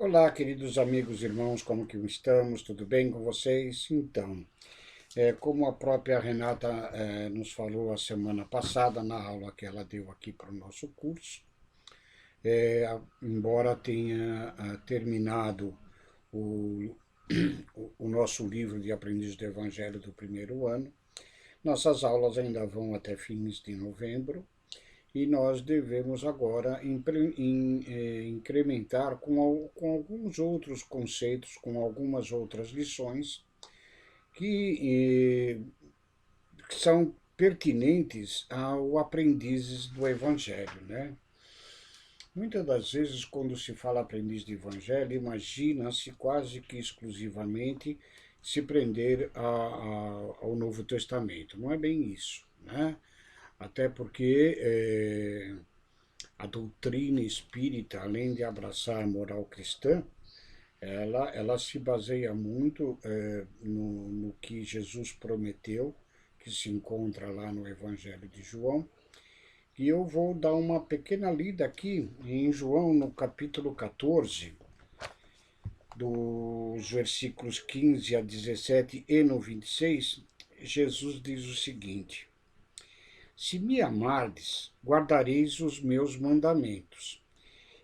Olá, queridos amigos e irmãos, como que estamos? Tudo bem com vocês? Então, como a própria Renata nos falou a semana passada, na aula que ela deu aqui para o nosso curso, embora tenha terminado o, o nosso livro de Aprendiz do Evangelho do primeiro ano, nossas aulas ainda vão até fins de novembro, e nós devemos agora incrementar com alguns outros conceitos, com algumas outras lições que são pertinentes ao aprendizes do Evangelho, né? Muitas das vezes, quando se fala aprendiz de Evangelho, imagina-se quase que exclusivamente se prender ao Novo Testamento. Não é bem isso, né? Até porque a doutrina espírita, além de abraçar a moral cristã, ela se baseia muito no que Jesus prometeu, que se encontra lá no Evangelho de João. E eu vou dar uma pequena lida aqui em João, no capítulo 14, dos versículos 15 a 17 e no 26, Jesus diz o seguinte: Se me amardes, guardareis os meus mandamentos.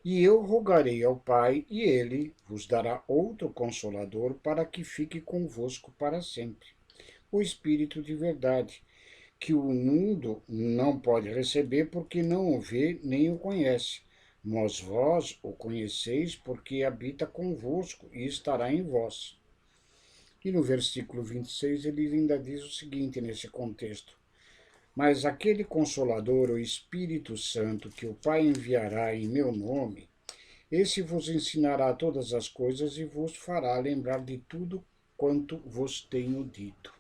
E eu rogarei ao Pai, e ele vos dará outro consolador para que fique convosco para sempre. O Espírito de verdade, que o mundo não pode receber porque não o vê nem o conhece. Mas vós o conheceis porque habita convosco e estará em vós. E no versículo 26 ele ainda diz o seguinte nesse contexto: Mas aquele Consolador, o Espírito Santo, que o Pai enviará em meu nome, esse vos ensinará todas as coisas e vos fará lembrar de tudo quanto vos tenho dito.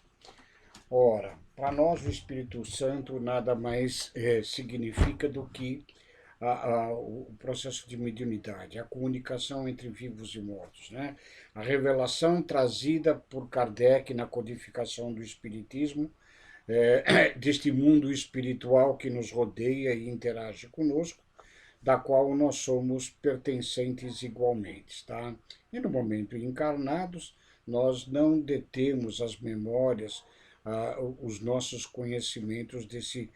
Ora, para nós o Espírito Santo nada mais significa do que o processo de mediunidade, a comunicação entre vivos e mortos, né? A revelação trazida por Kardec na codificação do Espiritismo, deste mundo espiritual que nos rodeia e interage conosco, da qual nós somos pertencentes igualmente, tá? E no momento encarnados, nós não detemos as memórias, os nossos conhecimentos desse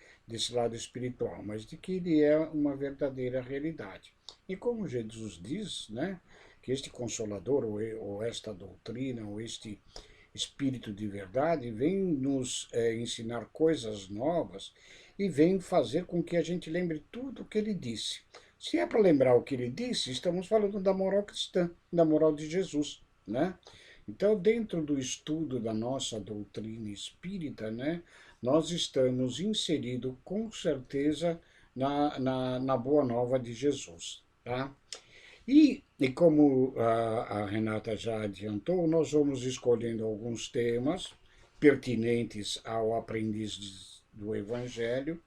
lado espiritual, mas de que ele é uma verdadeira realidade. E como Jesus diz, né, que este Consolador, ou esta doutrina, ou este Espírito de verdade, vem nos ensinar coisas novas e vem fazer com que a gente lembre tudo o que ele disse. Se é para lembrar o que ele disse, estamos falando da moral cristã, da moral de Jesus, né? Então, dentro do estudo da nossa doutrina espírita, né, nós estamos inseridos com certeza na Boa Nova de Jesus, tá? E como a Renata já adiantou, nós vamos escolhendo alguns temas pertinentes ao aprendiz do Evangelho.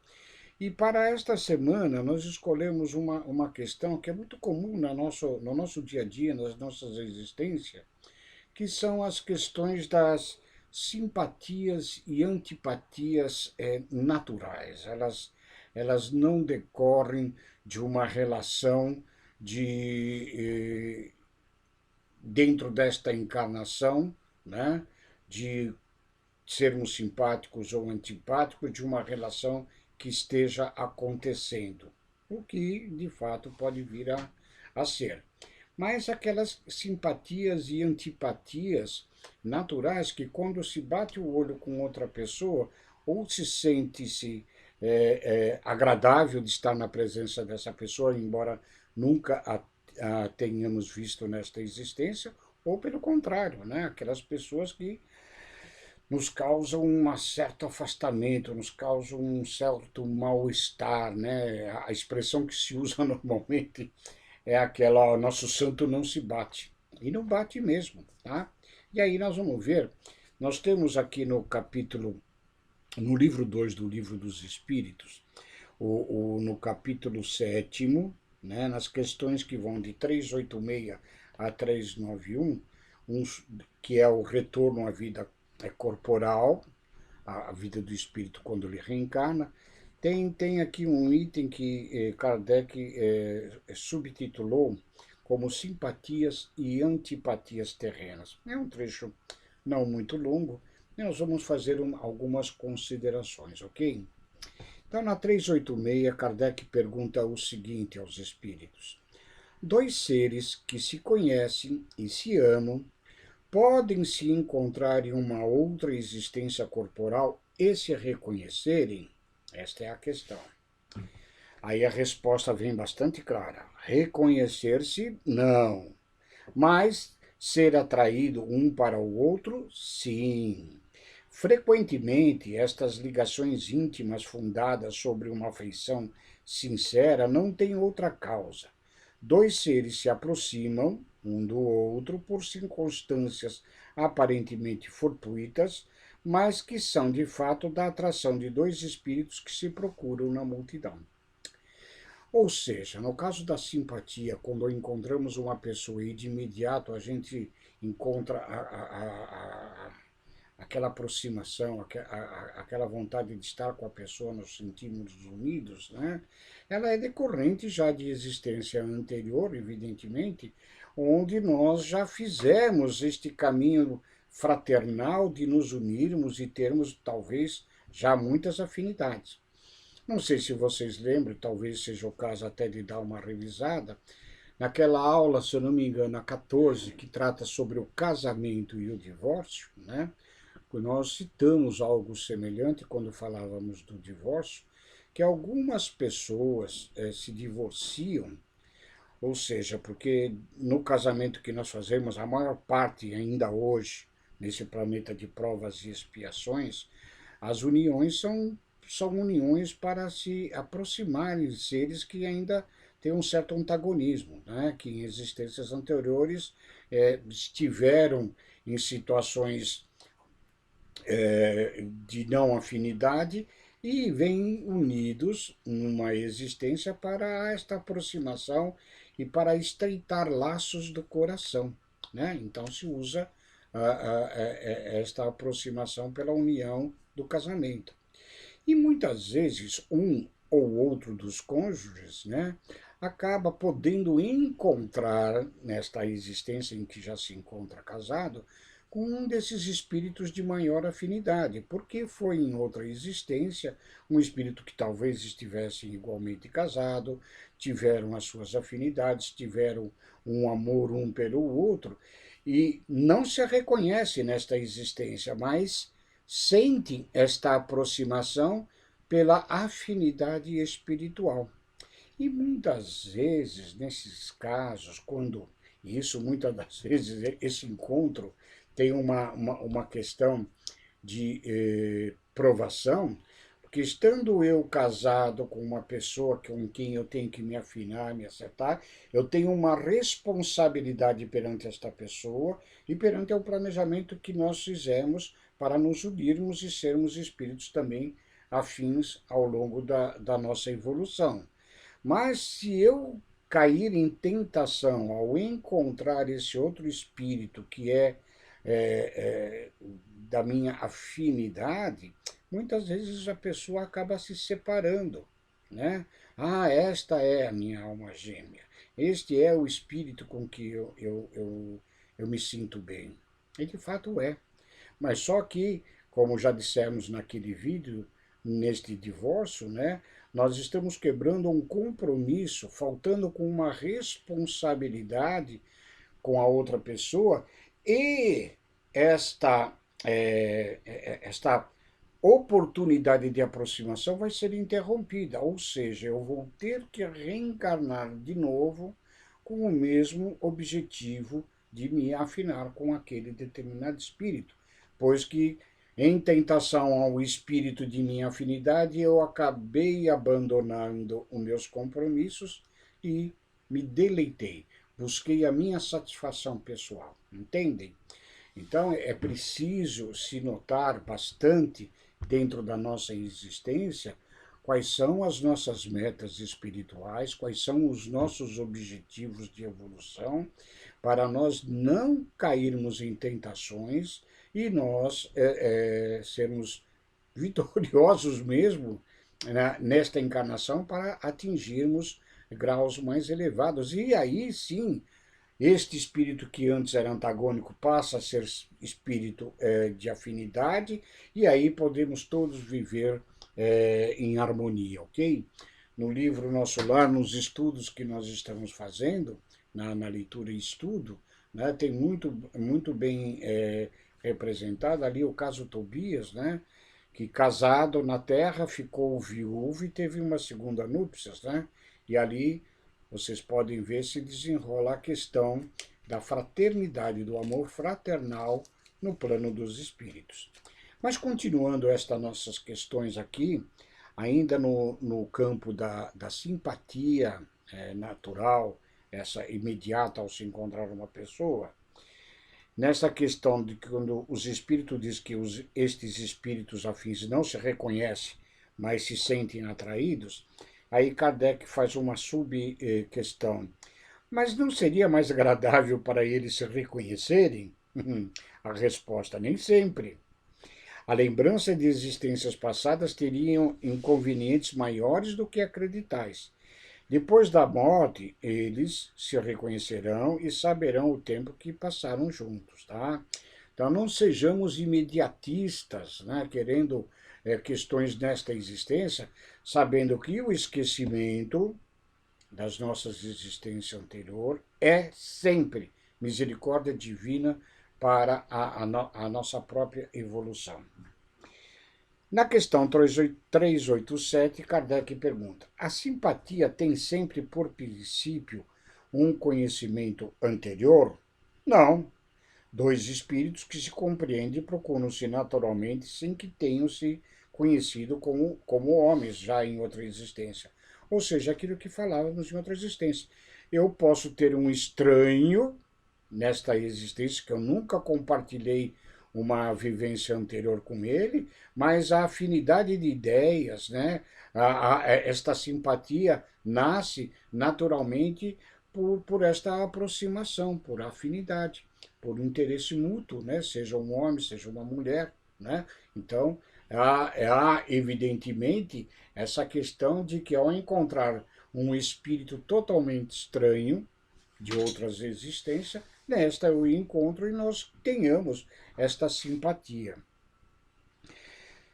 E para esta semana, nós escolhemos uma questão que é muito comum no nosso dia a dia, nas nossas existências, que são as questões das simpatias e antipatias naturais. Elas não decorrem de uma relação de dentro desta encarnação, né, de sermos simpáticos ou antipáticos, de uma relação que esteja acontecendo, o que de fato pode vir a ser. Mas aquelas simpatias e antipatias naturais que, quando se bate o olho com outra pessoa, ou se sente-se agradável de estar na presença dessa pessoa, embora nunca a tenhamos visto nesta existência, ou pelo contrário, né? Aquelas pessoas que nos causam um certo afastamento, nos causam um certo mal-estar, né? A expressão que se usa normalmente é aquela: nosso santo não se bate. E não bate mesmo, tá? E aí nós vamos ver, nós temos aqui no livro 2 do Livro dos Espíritos, no capítulo 7º, né, nas questões que vão de 386 a 391, que é o retorno à vida corporal, a vida do espírito quando ele reencarna. Tem aqui um item que Kardec subtitulou como simpatias e antipatias terrenas. É um trecho não muito longo, e nós vamos fazer algumas considerações, ok? Então, na 386, Kardec pergunta o seguinte aos espíritos: dois seres que se conhecem e se amam podem se encontrar em uma outra existência corporal e se reconhecerem? Esta é a questão. Aí a resposta vem bastante clara. Reconhecer-se, não. Mas ser atraído um para o outro, sim. Frequentemente, estas ligações íntimas fundadas sobre uma afeição sincera não têm outra causa. Dois seres se aproximam um do outro por circunstâncias aparentemente fortuitas, mas que são de fato da atração de dois espíritos que se procuram na multidão. Ou seja, no caso da simpatia, quando encontramos uma pessoa e de imediato a gente encontra aquela aproximação, aquela vontade de estar com a pessoa, nos sentimos unidos, né? Ela é decorrente já de existência anterior, evidentemente, onde nós já fizemos este caminho fraternal de nos unirmos e termos, talvez, já muitas afinidades. Não sei se vocês lembram, talvez seja o caso até de dar uma revisada, naquela aula, se eu não me engano, a 14, que trata sobre o casamento e o divórcio, né? Nós citamos algo semelhante quando falávamos do divórcio, que algumas pessoas se divorciam, ou seja, porque no casamento que nós fazemos, a maior parte ainda hoje, nesse planeta de provas e expiações, as uniões são uniões para se aproximarem de seres que ainda têm um certo antagonismo, né? Que em existências anteriores estiveram em situações de não afinidade e vêm unidos numa existência para esta aproximação e para estreitar laços do coração, né? Então se usa esta aproximação pela união do casamento. E muitas vezes um ou outro dos cônjuges, né, acaba podendo encontrar, nesta existência em que já se encontra casado, com um desses espíritos de maior afinidade, porque foi em outra existência um espírito que talvez estivesse igualmente casado, tiveram as suas afinidades, tiveram um amor um pelo outro, e não se reconhece nesta existência, mas sentem esta aproximação pela afinidade espiritual. E muitas vezes, nesses casos, quando isso muitas das vezes, esse encontro tem uma questão de provação, porque estando eu casado com uma pessoa com quem eu tenho que me afinar, me acertar, eu tenho uma responsabilidade perante esta pessoa e perante o planejamento que nós fizemos para nos unirmos e sermos espíritos também afins ao longo da nossa evolução. Mas se eu cair em tentação ao encontrar esse outro espírito que da minha afinidade, muitas vezes a pessoa acaba se separando, né? Ah, esta é a minha alma gêmea, este é o espírito com que eu me sinto bem. E de fato é. Mas só que, como já dissemos naquele vídeo, neste divórcio, né, nós estamos quebrando um compromisso, faltando com uma responsabilidade com a outra pessoa, e esta oportunidade de aproximação vai ser interrompida, ou seja, eu vou ter que reencarnar de novo com o mesmo objetivo de me afinar com aquele determinado espírito, pois que em tentação ao espírito de minha afinidade, eu acabei abandonando os meus compromissos e me deleitei, busquei a minha satisfação pessoal, entendem? Então é preciso se notar bastante dentro da nossa existência quais são as nossas metas espirituais, quais são os nossos objetivos de evolução, para nós não cairmos em tentações e nós sermos vitoriosos mesmo, né, nesta encarnação para atingirmos graus mais elevados. E aí sim, este espírito que antes era antagônico passa a ser espírito de afinidade, e aí podemos todos viver em harmonia, ok? No livro Nosso Lar, nos estudos que nós estamos fazendo, na leitura e estudo, né, tem muito bem representado ali o caso Tobias, né, que casado na terra ficou viúvo e teve uma segunda núpcias, né, e ali vocês podem ver se desenrola a questão da fraternidade, do amor fraternal no plano dos espíritos. Mas continuando estas nossas questões aqui, ainda no campo da simpatia natural, essa imediata ao se encontrar uma pessoa, nessa questão de que quando os espíritos dizem que estes espíritos afins não se reconhecem, mas se sentem atraídos, aí Kardec faz uma sub-questão. Mas não seria mais agradável para eles se reconhecerem? A resposta, nem sempre. A lembrança de existências passadas teriam inconvenientes maiores do que acreditais. Depois da morte, eles se reconhecerão e saberão o tempo que passaram juntos, tá? Então não sejamos imediatistas, né, querendo questões nesta existência, sabendo que o esquecimento das nossas existências anterior é sempre misericórdia divina para a nossa própria evolução. Na questão 387, Kardec pergunta: a simpatia tem sempre por princípio um conhecimento anterior? Não. Dois espíritos que se compreendem procuram-se naturalmente sem que tenham se conhecido como homens já em outra existência. Ou seja, aquilo que falávamos em outra existência. Eu posso ter um estranho nesta existência que eu nunca compartilhei uma vivência anterior com ele, mas a afinidade de ideias, né? Esta simpatia nasce naturalmente por esta aproximação, por afinidade, por interesse mútuo, né? Seja um homem, seja uma mulher, né? Então, há evidentemente essa questão de que ao encontrar um espírito totalmente estranho de outras existências, nesta eu encontro e nós tenhamos esta simpatia.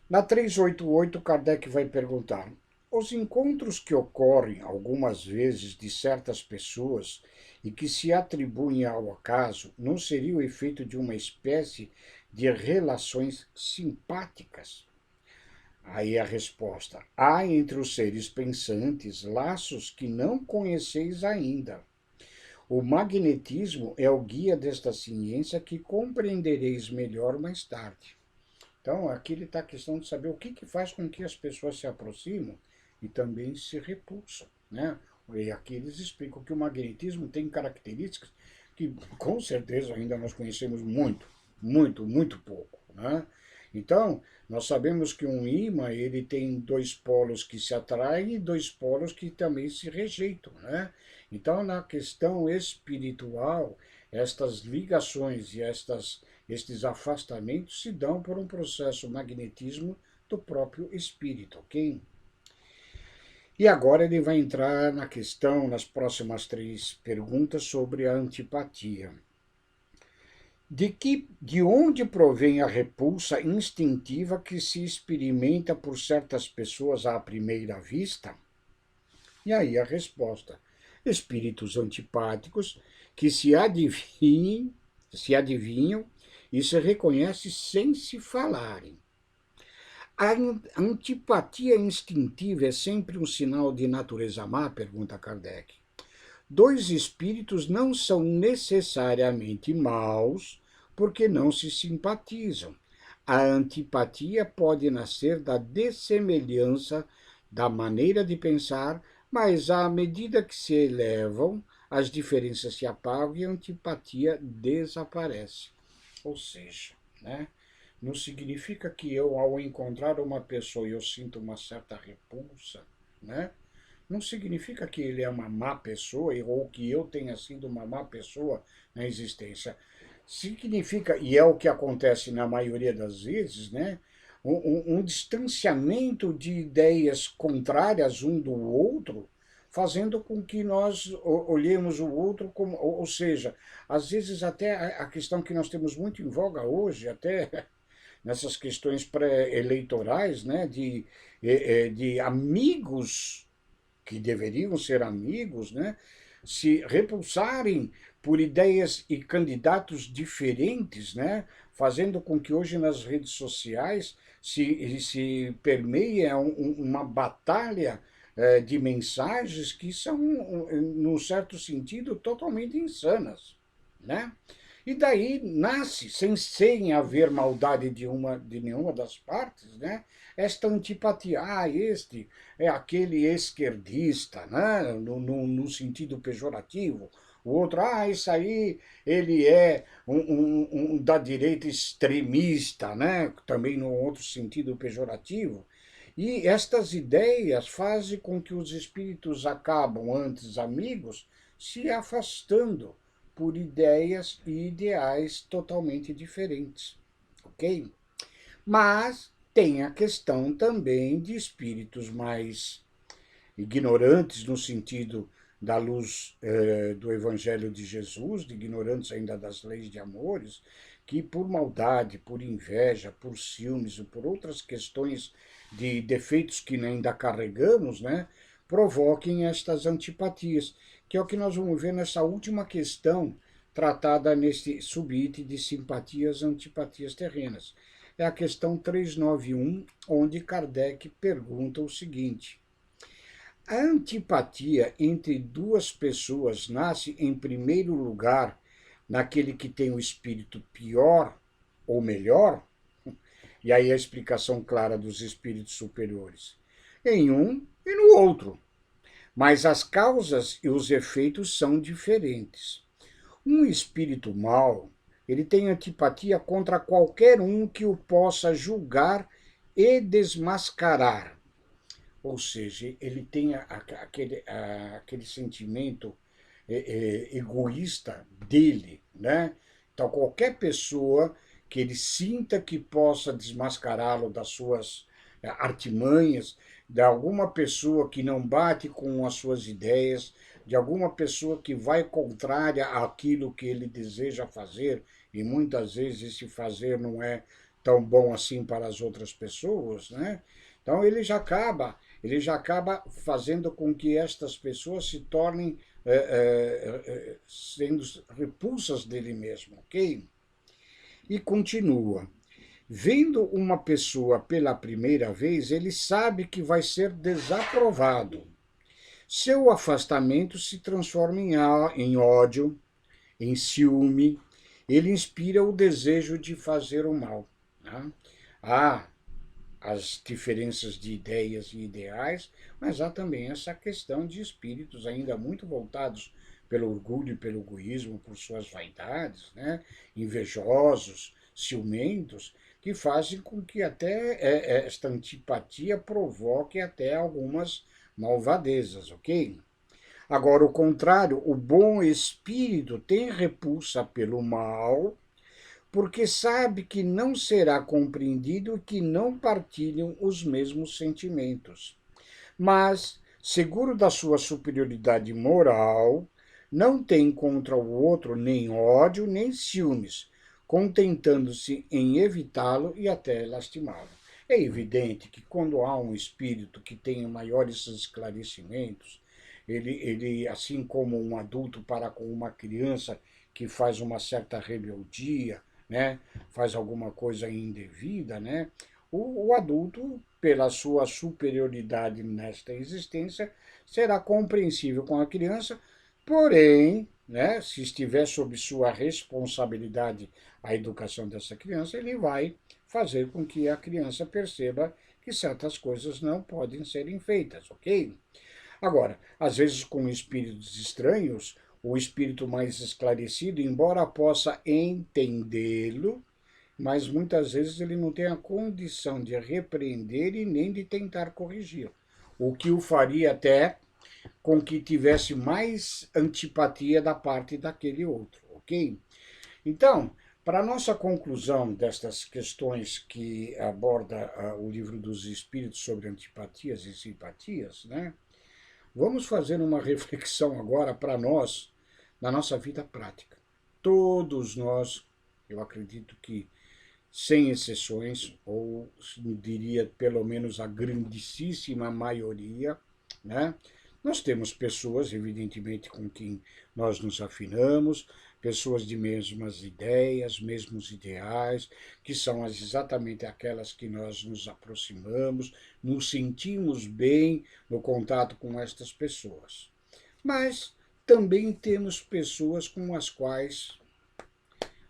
Na 388, Kardec vai perguntar: os encontros que ocorrem algumas vezes de certas pessoas e que se atribuem ao acaso não seria o efeito de uma espécie de relações simpáticas? Aí a resposta: há entre os seres pensantes laços que não conheceis ainda. O magnetismo é o guia desta ciência que compreendereis melhor mais tarde. Então, aqui ele está a questão de saber o que faz com que as pessoas se aproximam e também se repulsam, né? E aqui eles explicam que o magnetismo tem características que, com certeza, ainda nós conhecemos muito pouco, né? Então, nós sabemos que um ímã ele tem dois polos que se atraem e dois polos que também se rejeitam, né? Então, na questão espiritual, estas ligações e estes afastamentos se dão por um processo magnetismo do próprio espírito, ok? E agora ele vai entrar na questão, nas próximas 3 perguntas, sobre a antipatia. De onde provém a repulsa instintiva que se experimenta por certas pessoas à primeira vista? E aí a resposta: espíritos antipáticos que se adivinham e se reconhecem sem se falarem. A antipatia instintiva é sempre um sinal de natureza má? Pergunta Kardec. Dois espíritos não são necessariamente maus porque não se simpatizam. A antipatia pode nascer da dessemelhança da maneira de pensar, mas à medida que se elevam, as diferenças se apagam e a antipatia desaparece. Ou seja, né, não significa que eu, ao encontrar uma pessoa, eu sinto uma certa repulsa, né? Não significa que ele é uma má pessoa ou que eu tenha sido uma má pessoa na existência. Significa, e é o que acontece na maioria das vezes, né, um distanciamento de ideias contrárias um do outro fazendo com que nós olhemos o outro como, ou seja, às vezes até a questão que nós temos muito em voga hoje, até nessas questões pré-eleitorais, né, de amigos que deveriam ser amigos, né, se repulsarem por ideias e candidatos diferentes, né, fazendo com que hoje nas redes sociais se permeie uma batalha de mensagens que são, num certo sentido, totalmente insanas, né? E daí nasce, sem haver maldade de nenhuma das partes, né, esta antipatia. Ah, este é aquele esquerdista, né, no sentido pejorativo. O outro, ah, isso aí, ele é um da direita extremista, né, também no outro sentido pejorativo. E estas ideias fazem com que os espíritos acabam, antes amigos, se afastando por ideias e ideais totalmente diferentes, ok? Mas tem a questão também de espíritos mais ignorantes no sentido da luz do Evangelho de Jesus, de ignorantes ainda das leis de amores, que por maldade, por inveja, por ciúmes e por outras questões de defeitos que ainda carregamos, né, provoquem estas antipatias, que é o que nós vamos ver nessa última questão tratada neste subitem de simpatias e antipatias terrenas. É a questão 391, onde Kardec pergunta o seguinte: a antipatia entre duas pessoas nasce, em primeiro lugar, naquele que tem o espírito pior ou melhor? E aí a explicação clara dos espíritos superiores. Em um e no outro. Mas as causas e os efeitos são diferentes. Um espírito mau, ele tem antipatia contra qualquer um que o possa julgar e desmascarar. Ou seja, ele tem aquele sentimento egoísta dele, né? Então, qualquer pessoa que ele sinta que possa desmascará-lo das suas artimanhas, de alguma pessoa que não bate com as suas ideias, de alguma pessoa que vai contrária àquilo que ele deseja fazer, e muitas vezes esse fazer não é tão bom assim para as outras pessoas, né? Então ele já acaba fazendo com que estas pessoas se tornem sendo repulsas dele mesmo, ok? E continua. Vendo uma pessoa pela primeira vez, ele sabe que vai ser desaprovado. Seu afastamento se transforma em ódio, em ciúme. Ele inspira o desejo de fazer o mal. Né? Há as diferenças de ideias e ideais, mas há também essa questão de espíritos ainda muito voltados pelo orgulho e pelo egoísmo, por suas vaidades, né? Invejosos, ciumentos, que fazem com que até esta antipatia provoque até algumas malvadezas, ok? Agora, o contrário, o bom espírito tem repulsa pelo mal, porque sabe que não será compreendido e que não partilham os mesmos sentimentos. Mas, seguro da sua superioridade moral, não tem contra o outro nem ódio nem ciúmes, contentando-se em evitá-lo e até lastimá-lo. É evidente que quando há um espírito que tenha maiores esclarecimentos, ele, assim como um adulto para com uma criança que faz uma certa rebeldia, né, faz alguma coisa indevida, né, o adulto, pela sua superioridade nesta existência, será compreensível com a criança, porém, né, se estiver sob sua responsabilidade a educação dessa criança, ele vai fazer com que a criança perceba que certas coisas não podem serem feitas, ok? Agora, às vezes com espíritos estranhos, o espírito mais esclarecido, embora possa entendê-lo, mas muitas vezes ele não tem a condição de repreender e nem de tentar corrigir, o que o faria até com que tivesse mais antipatia da parte daquele outro, ok? Então, para a nossa conclusão destas questões que aborda o livro dos Espíritos sobre antipatias e simpatias, né? Vamos fazer uma reflexão agora para nós, na nossa vida prática. Todos nós, eu acredito que sem exceções, ou diria pelo menos a grandíssima maioria, né? Nós temos pessoas, evidentemente, com quem nós nos afinamos, pessoas de mesmas ideias, mesmos ideais, que são exatamente aquelas que nós nos aproximamos, nos sentimos bem no contato com estas pessoas. Mas também temos pessoas com as quais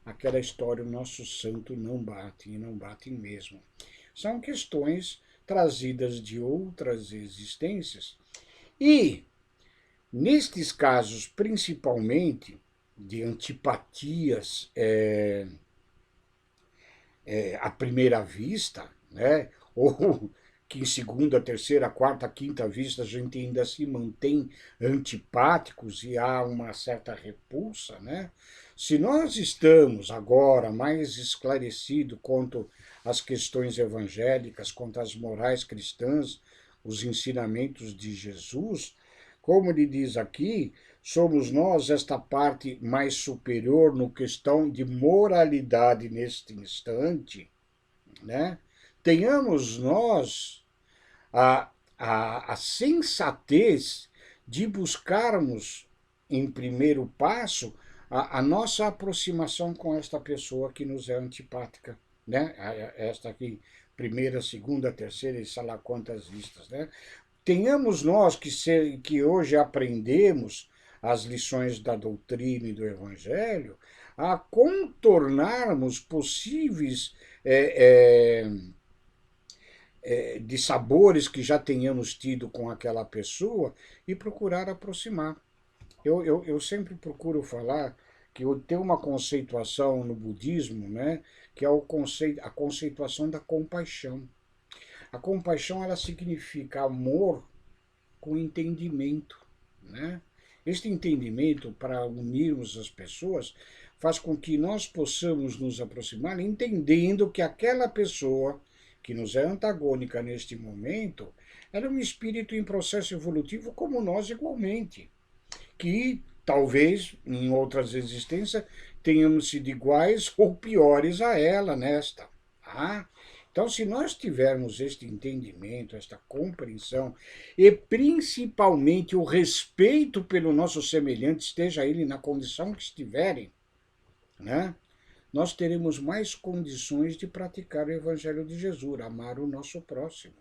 aquela história, o nosso santo não bate, e não bate mesmo. São questões trazidas de outras existências e, nestes casos, principalmente de antipatias à primeira vista, né? Ou que em segunda, terceira, quarta, quinta vista a gente ainda se mantém antipáticos e há uma certa repulsa, né? Se nós estamos agora mais esclarecidos quanto às questões evangélicas, quanto às morais cristãs, os ensinamentos de Jesus, como ele diz aqui, somos nós esta parte mais superior no questão de moralidade neste instante, né? Tenhamos nós a sensatez de buscarmos, em primeiro passo, a nossa aproximação com esta pessoa que nos é antipática, né? Esta aqui, primeira, segunda, terceira e sei lá quantas vistas, né? Tenhamos nós que hoje aprendemos as lições da doutrina e do Evangelho, a contornarmos possíveis de sabores que já tenhamos tido com aquela pessoa e procurar aproximar. Eu sempre procuro falar que eu tenho uma conceituação no budismo, né, que é a conceituação da compaixão. A compaixão, ela significa amor com entendimento, né? Este entendimento, para unirmos as pessoas, faz com que nós possamos nos aproximar entendendo que aquela pessoa que nos é antagônica neste momento, ela é um espírito em processo evolutivo como nós igualmente, que talvez em outras existências tenhamos sido iguais ou piores a ela nesta. Tá? Então, se nós tivermos este entendimento, esta compreensão e principalmente o respeito pelo nosso semelhante, esteja ele na condição que estiverem, né? Nós teremos mais condições de praticar o Evangelho de Jesus, amar o nosso próximo.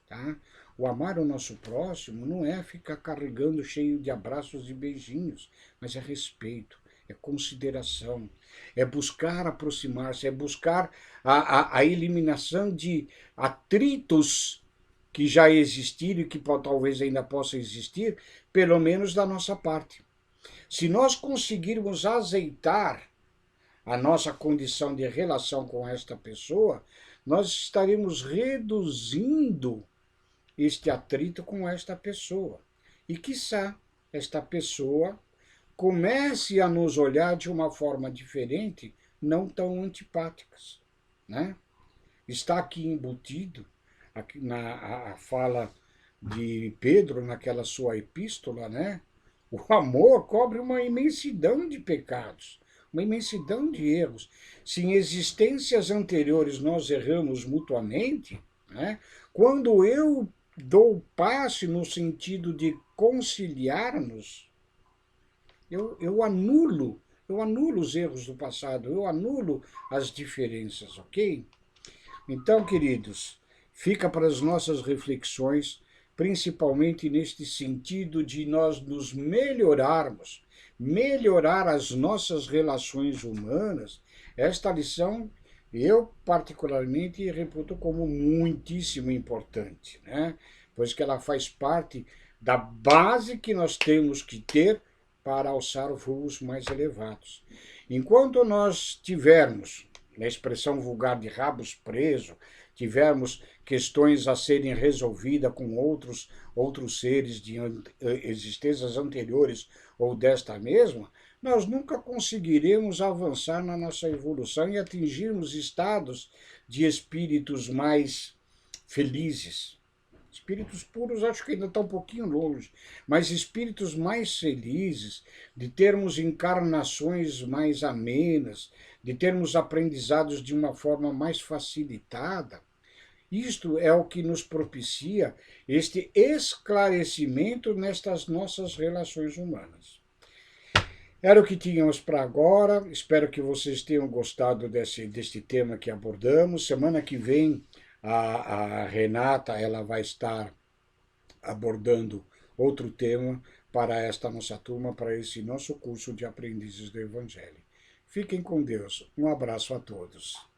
Tá? O amar o nosso próximo não é ficar carregando cheio de abraços e beijinhos, mas é respeito, é consideração, é buscar aproximar-se, é buscar a eliminação de atritos que já existiram e que talvez ainda possa existir, pelo menos da nossa parte. Se nós conseguirmos azeitar a nossa condição de relação com esta pessoa, nós estaremos reduzindo este atrito com esta pessoa. E, quiçá, esta pessoa comece a nos olhar de uma forma diferente, não tão antipáticas. Né? Está aqui embutido, aqui a fala de Pedro, naquela sua epístola, né? O amor cobre uma imensidão de pecados, uma imensidão de erros. Se em existências anteriores nós erramos mutuamente, né? Quando eu dou passe no sentido de conciliar-nos, eu anulo os erros do passado, eu anulo as diferenças, ok? Então, queridos, fica para as nossas reflexões, principalmente neste sentido de nós nos melhorarmos, melhorar as nossas relações humanas. Esta lição eu particularmente reputo como muitíssimo importante, né? Pois que ela faz parte da base que nós temos que ter para alçar voos mais elevados. Enquanto nós tivermos, na expressão vulgar de rabos presos, tivermos questões a serem resolvidas com outros seres de existências anteriores ou desta mesma, nós nunca conseguiremos avançar na nossa evolução e atingirmos estados de espíritos mais felizes, Espíritos puros acho que ainda está um pouquinho longe, mas espíritos mais felizes, de termos encarnações mais amenas, de termos aprendizados de uma forma mais facilitada, isto é o que nos propicia este esclarecimento nestas nossas relações humanas. Era o que tínhamos para agora. Espero que vocês tenham gostado deste tema que abordamos. Semana que vem, a Renata ela vai estar abordando outro tema para esta nossa turma, para esse nosso curso de aprendizes do Evangelho. Fiquem com Deus. Um abraço a todos.